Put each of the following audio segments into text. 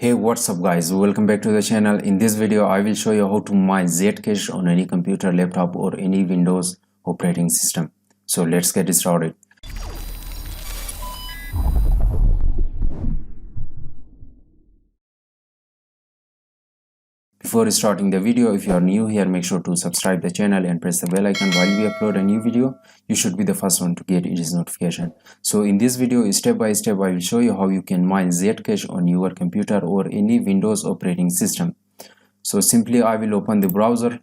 Hey, what's up guys, welcome back to the channel. In this video I will show you how to mine Zcash on any computer, laptop or any Windows operating system. So let's get started. Before starting the video, if you are new here, make sure to subscribe the channel and press the bell icon. While we upload a new video, you should be the first one to get its notification. So in this video, step by step, I will show you how you can mine Zcash on your computer or any Windows operating system. So simply I will open the browser.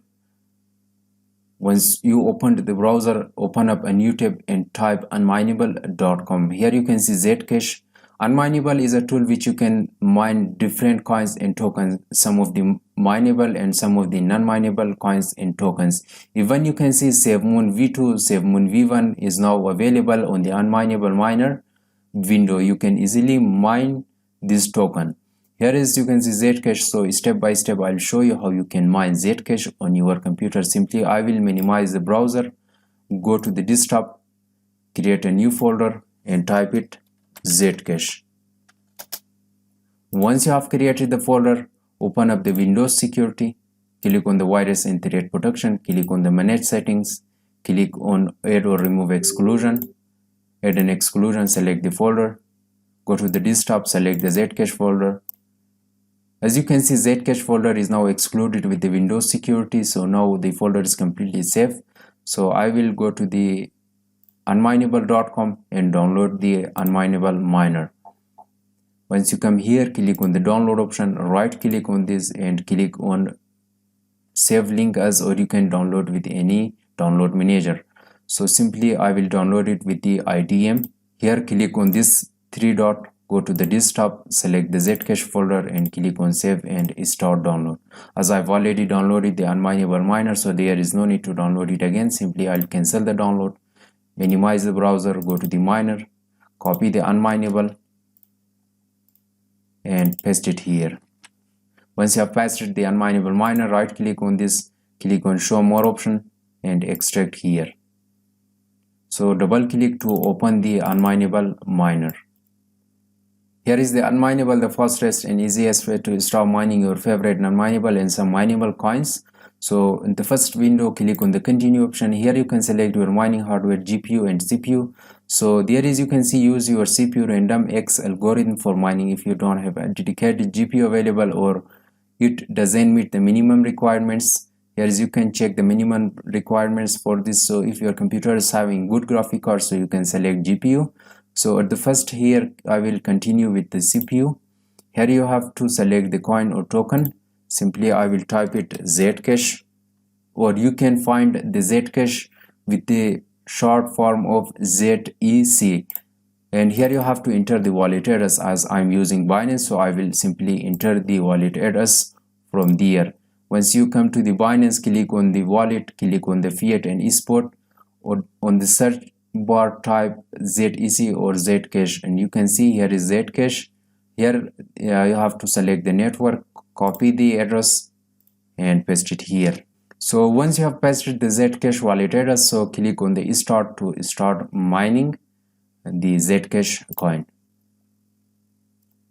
Once you opened the browser, open up a new tab and type unmineable.com. Here you can see Zcash. Unmineable is a tool which you can mine different coins and tokens, some of the mineable and some of the non-mineable coins and tokens. Even you can see SaveMoon V2, SaveMoon V1 is now available on the unmineable miner window. You can easily mine this token. Here is you can see Zcash. So step by step I'll show you how you can mine Zcash on your computer. Simply I will minimize the browser, go to the desktop, create a new folder and type it Zcash. Once you have created the folder, open up the Windows security, click on the virus and threat protection, click on the manage settings, click on add or remove exclusion, add an exclusion, select the folder, go to the desktop, select the Zcash folder. As you can see, Zcash folder is now excluded with the Windows security, so now the folder is completely safe. So I will go to the unmineable.com and download the unmineable miner. Once you come here, click on the download option, right click on this and click on save link as, or you can download with any download manager. So simply I will download it with the IDM. Here click on this three dot, go to the desktop, select the Zcash folder and click on save and start download. As I've already downloaded the unmineable miner, so there is no need to download it again. Simply I'll cancel the download, minimize the browser, go to the miner, copy the unmineable and paste it here. Once you have pasted the unmineable miner, right click on this, click on show more option and extract here. So double click to open the unmineable miner. Here is the unmineable, the fastest and easiest way to start mining your favorite non-mineable and some mineable coins. So in the first window, click on the continue option. Here you can select your mining hardware, GPU and CPU. So there is, you can see, use your CPU random X algorithm for mining if you don't have a dedicated GPU available or it doesn't meet the minimum requirements. Here is, you can check the minimum requirements for this. So if your computer is having good graphic card, so you can select GPU. So at the first here, I will continue with the CPU. Here you have to select the coin or token. Simply I will type it Zcash, or you can find the Zcash with the short form of ZEC. And here you have to enter the wallet address. As I'm using Binance, so I will simply enter the wallet address from there. Once you come to the Binance, click on the wallet, click on the fiat and eSpot, or on the search bar type ZEC or Zcash, and you can see here is Zcash. Here you have to select the network, copy the address and paste it here. So once you have pasted the Zcash wallet address, so click on the start to start mining the Zcash coin.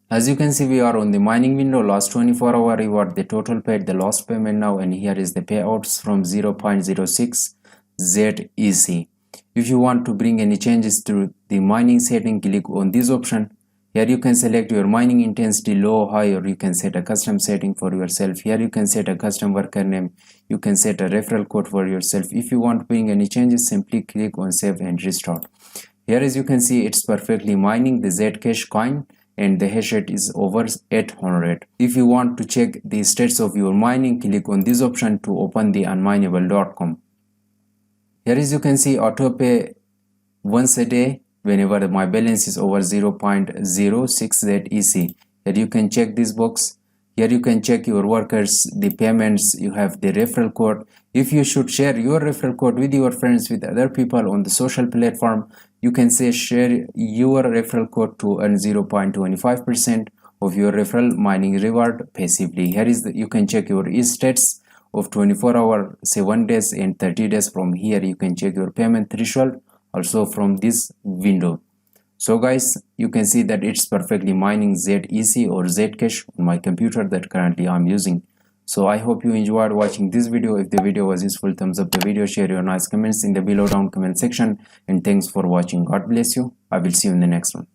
As you can see, we are on the mining window. Last 24-hour reward, the total paid, the last payment now, and here is the payouts from 0.06 ZEC. If you want to bring any changes to the mining setting, click on this option. Here you can select your mining intensity, low, high, or you can set a custom setting for yourself. Here you can set a custom worker name. You can set a referral code for yourself. If you want to bring any changes, simply click on save and restart. Here as you can see, it's perfectly mining the Zcash coin and the hash rate is over 800. If you want to check the status of your mining, click on this option to open the unmineable.com. Here as you can see, auto pay once a day whenever my balance is over 0.06 ZEC. Here you can check this box. Here you can check your workers, the payments, you have the referral code. If you should share your referral code with your friends, with other people on the social platform, you can say share your referral code to earn 0.25% of your referral mining reward passively. Here is you can check your stats of 24 hours, 7 days and 30 days. From here you can check your payment threshold also from this window. So guys, you can see that it's perfectly mining ZEC or Zcash on my computer that currently I'm using. So I hope you enjoyed watching this video. If the video was useful, thumbs up the video, share your nice comments in the below down comment section, and thanks for watching. God bless you. I will see you in the next one.